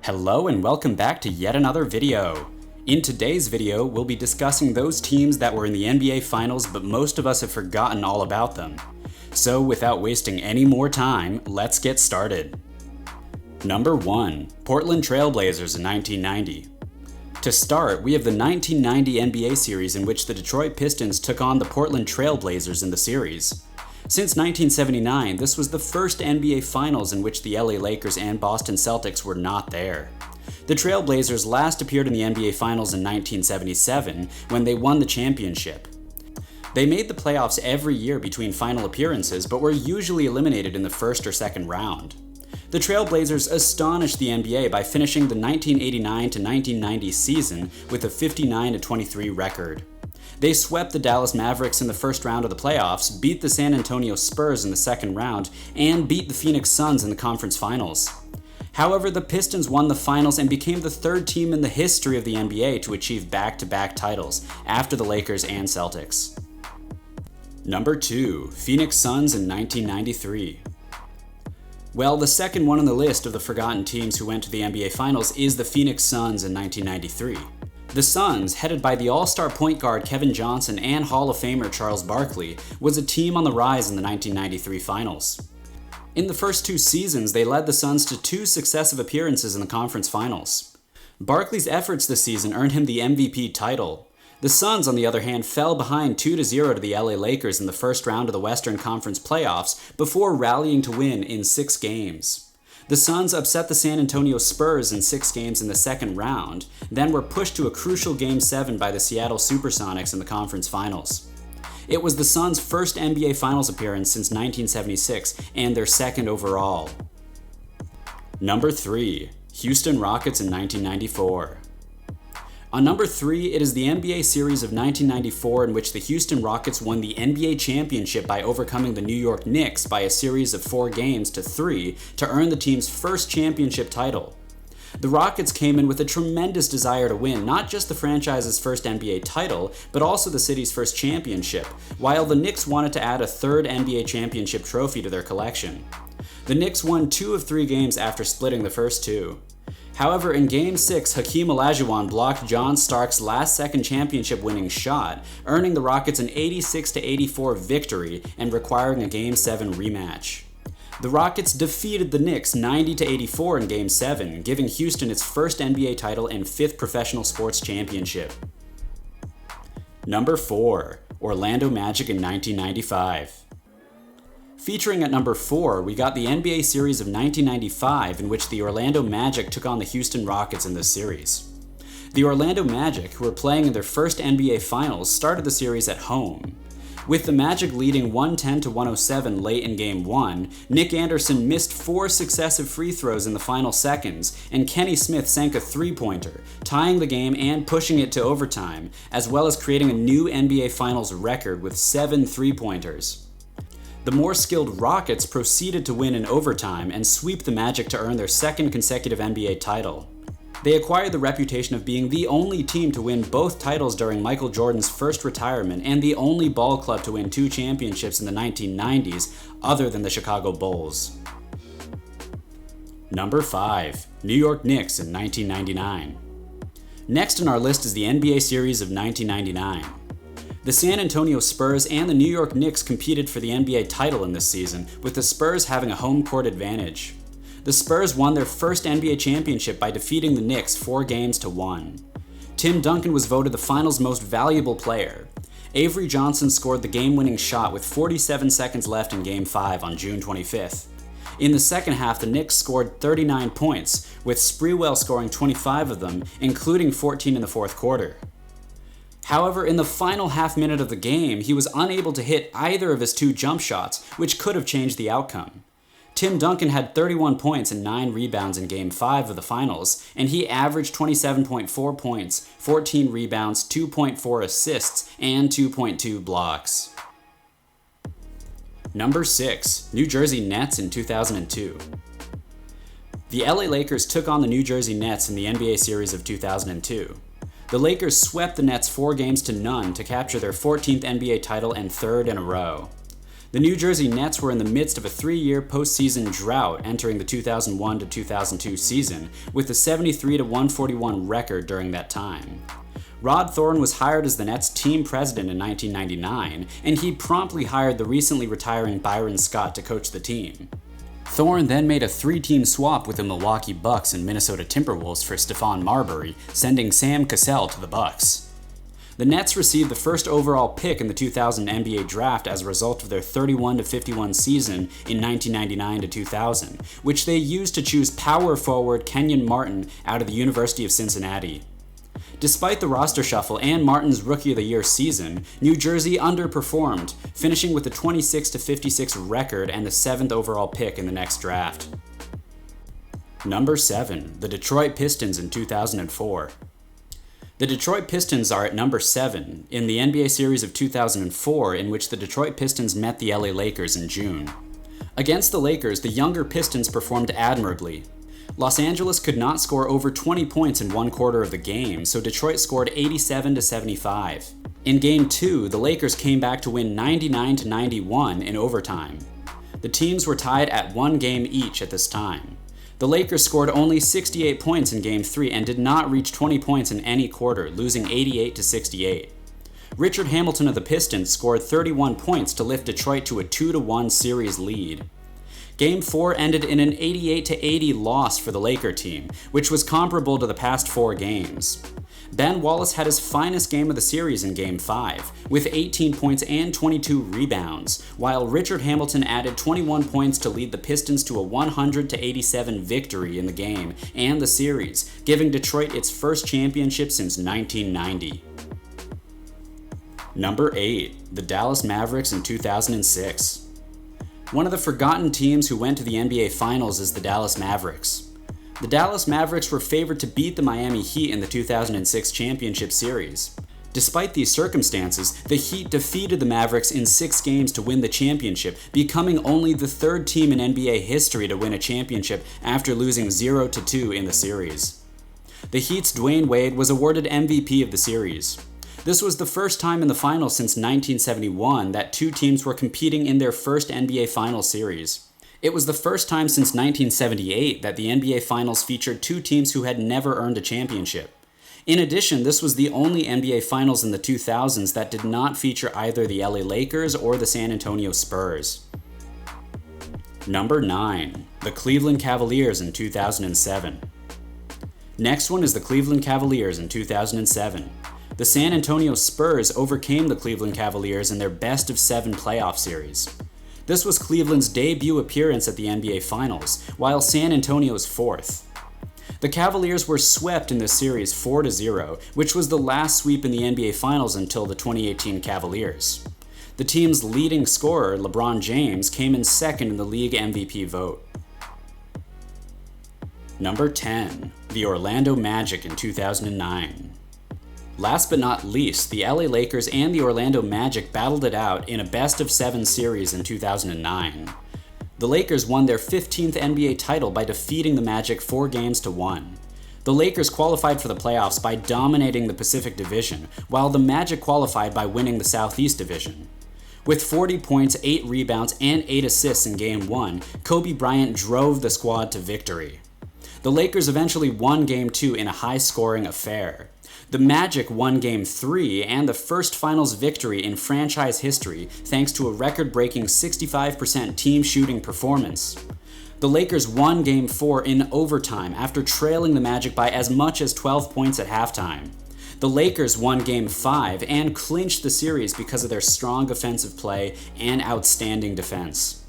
Hello and welcome back to yet another video. In today's video, we'll be discussing those teams that were in the NBA Finals but most of us have forgotten all about them. So without wasting any more time, let's get started. Number 1. Portland Trail Blazers in 1990. To start, we have the 1990 NBA series in which the Detroit Pistons took on the Portland Trail Blazers in the series. Since 1979, this was the first NBA Finals in which the LA Lakers and Boston Celtics were not there. The Trail Blazers last appeared in the NBA Finals in 1977 when they won the championship. They made the playoffs every year between final appearances but were usually eliminated in the first or second round. The Trail Blazers astonished the NBA by finishing the 1989-1990 season with a 59-23 record. They swept the Dallas Mavericks in the first round of the playoffs, beat the San Antonio Spurs in the second round, and beat the Phoenix Suns in the conference finals. However, the Pistons won the finals and became the third team in the history of the NBA to achieve back-to-back titles, after the Lakers and Celtics. Number 2. Phoenix Suns in 1993. Well, the second one on the list of the forgotten teams who went to the NBA Finals is the Phoenix Suns in 1993. The Suns, headed by the all-star point guard Kevin Johnson and Hall of Famer Charles Barkley, was a team on the rise in the 1993 Finals. In the first two seasons, they led the Suns to two successive appearances in the conference finals. Barkley's efforts this season earned him the MVP title. The Suns, on the other hand, fell behind 2-0 to the LA Lakers in the first round of the Western Conference playoffs before rallying to win in 6 games. The Suns upset the San Antonio Spurs in 6 games in the second round, then were pushed to a crucial Game 7 by the Seattle Supersonics in the conference finals. It was the Suns' first NBA Finals appearance since 1976 and their second overall. Number 3. Houston Rockets in 1994. On number 3, it is the NBA series of 1994 in which the Houston Rockets won the NBA championship by overcoming the New York Knicks by a series of 4 games to 3 to earn the team's first championship title. The Rockets came in with a tremendous desire to win not just the franchise's first NBA title, but also the city's first championship, while the Knicks wanted to add a third NBA championship trophy to their collection. The Knicks won 2 of 3 games after splitting the first 2. However, in Game 6, Hakeem Olajuwon blocked John Stark's last-second championship-winning shot, earning the Rockets an 86-84 victory and requiring a Game 7 rematch. The Rockets defeated the Knicks 90-84 in Game 7, giving Houston its first NBA title and 5th professional sports championship. Number 4. Orlando Magic in 1995. Featuring at number 4, we got the NBA series of 1995 in which the Orlando Magic took on the Houston Rockets in this series. The Orlando Magic, who were playing in their first NBA Finals, started the series at home. With the Magic leading 110-107 late in Game 1, Nick Anderson missed 4 successive free throws in the final seconds, and Kenny Smith sank a three-pointer, tying the game and pushing it to overtime, as well as creating a new NBA Finals record with 7 three-pointers. The more skilled Rockets proceeded to win in overtime and sweep the Magic to earn their second consecutive NBA title. They acquired the reputation of being the only team to win both titles during Michael Jordan's first retirement and the only ball club to win 2 championships in the 1990s other than the Chicago Bulls. Number 5. New York Knicks in 1999. Next on our list is the NBA series of 1999. The San Antonio Spurs and the New York Knicks competed for the NBA title in this season, with the Spurs having a home court advantage. The Spurs won their first NBA championship by defeating the Knicks 4 games to 1. Tim Duncan was voted the finals' most valuable player. Avery Johnson scored the game-winning shot with 47 seconds left in Game 5 on June 25th. In the second half, the Knicks scored 39 points, with Sprewell scoring 25 of them, including 14 in the fourth quarter. However, in the final half minute of the game, he was unable to hit either of his 2 jump shots, which could have changed the outcome. Tim Duncan had 31 points and 9 rebounds in Game 5 of the finals, and he averaged 27.4 points, 14 rebounds, 2.4 assists, and 2.2 blocks. Number 6. New Jersey Nets in 2002. The LA Lakers took on the New Jersey Nets in the NBA series of 2002. The Lakers swept the Nets 4 games to none to capture their 14th NBA title and 3rd in a row. The New Jersey Nets were in the midst of a 3-year postseason drought entering the 2001-2002 season, with a 73-141 record during that time. Rod Thorne was hired as the Nets team president in 1999, and he promptly hired the recently retiring Byron Scott to coach the team. Thorne then made a 3-team swap with the Milwaukee Bucks and Minnesota Timberwolves for Stephon Marbury, sending Sam Cassell to the Bucks. The Nets received the first overall pick in the 2000 NBA draft as a result of their 31-51 season in 1999-2000, which they used to choose power forward Kenyon Martin out of the University of Cincinnati. Despite the roster shuffle and Martin's Rookie of the Year season, New Jersey underperformed, finishing with a 26-56 record and the 7th overall pick in the next draft. Number 7. The Detroit Pistons in 2004. The Detroit Pistons are at number 7 in the NBA series of 2004, in which the Detroit Pistons met the LA Lakers in June. Against the Lakers, the younger Pistons performed admirably. Los Angeles could not score over 20 points in one quarter of the game, so Detroit scored 87-75. In Game 2, the Lakers came back to win 99-91 in overtime. The teams were tied at 1 game each at this time. The Lakers scored only 68 points in Game 3 and did not reach 20 points in any quarter, losing 88-68. Richard Hamilton of the Pistons scored 31 points to lift Detroit to a 2-1 series lead. Game 4 ended in an 88-80 loss for the Laker team, which was comparable to the past 4 games. Ben Wallace had his finest game of the series in Game 5, with 18 points and 22 rebounds, while Richard Hamilton added 21 points to lead the Pistons to a 100-87 victory in the game and the series, giving Detroit its first championship since 1990. Number 8. The Dallas Mavericks in 2006. One of the forgotten teams who went to the NBA Finals is the Dallas Mavericks. The Dallas Mavericks were favored to beat the Miami Heat in the 2006 championship series. Despite these circumstances, the Heat defeated the Mavericks in 6 games to win the championship, becoming only the 3rd team in NBA history to win a championship after losing 0-2 in the series. The Heat's Dwayne Wade was awarded MVP of the series. This was the first time in the finals since 1971 that 2 teams were competing in their first NBA Finals series. It was the first time since 1978 that the NBA Finals featured 2 teams who had never earned a championship. In addition, this was the only NBA Finals in the 2000s that did not feature either the LA Lakers or the San Antonio Spurs. Number 9. The Cleveland Cavaliers in 2007. Next one is the Cleveland Cavaliers in 2007. The San Antonio Spurs overcame the Cleveland Cavaliers in their best-of-7 playoff series. This was Cleveland's debut appearance at the NBA Finals, while San Antonio's 4th. The Cavaliers were swept in this series 4-0, which was the last sweep in the NBA Finals until the 2018 Cavaliers. The team's leading scorer, LeBron James, came in 2nd in the league MVP vote. Number 10. The Orlando Magic in 2009. Last but not least, the LA Lakers and the Orlando Magic battled it out in a best-of-7 series in 2009. The Lakers won their 15th NBA title by defeating the Magic 4-1. The Lakers qualified for the playoffs by dominating the Pacific Division, while the Magic qualified by winning the Southeast Division. With 40 points, 8 rebounds, and 8 assists in Game 1, Kobe Bryant drove the squad to victory. The Lakers eventually won Game 2 in a high-scoring affair. The Magic won Game 3 and the first finals victory in franchise history thanks to a record-breaking 65% team shooting performance. The Lakers won Game 4 in overtime after trailing the Magic by as much as 12 points at halftime. The Lakers won Game 5 and clinched the series because of their strong offensive play and outstanding defense.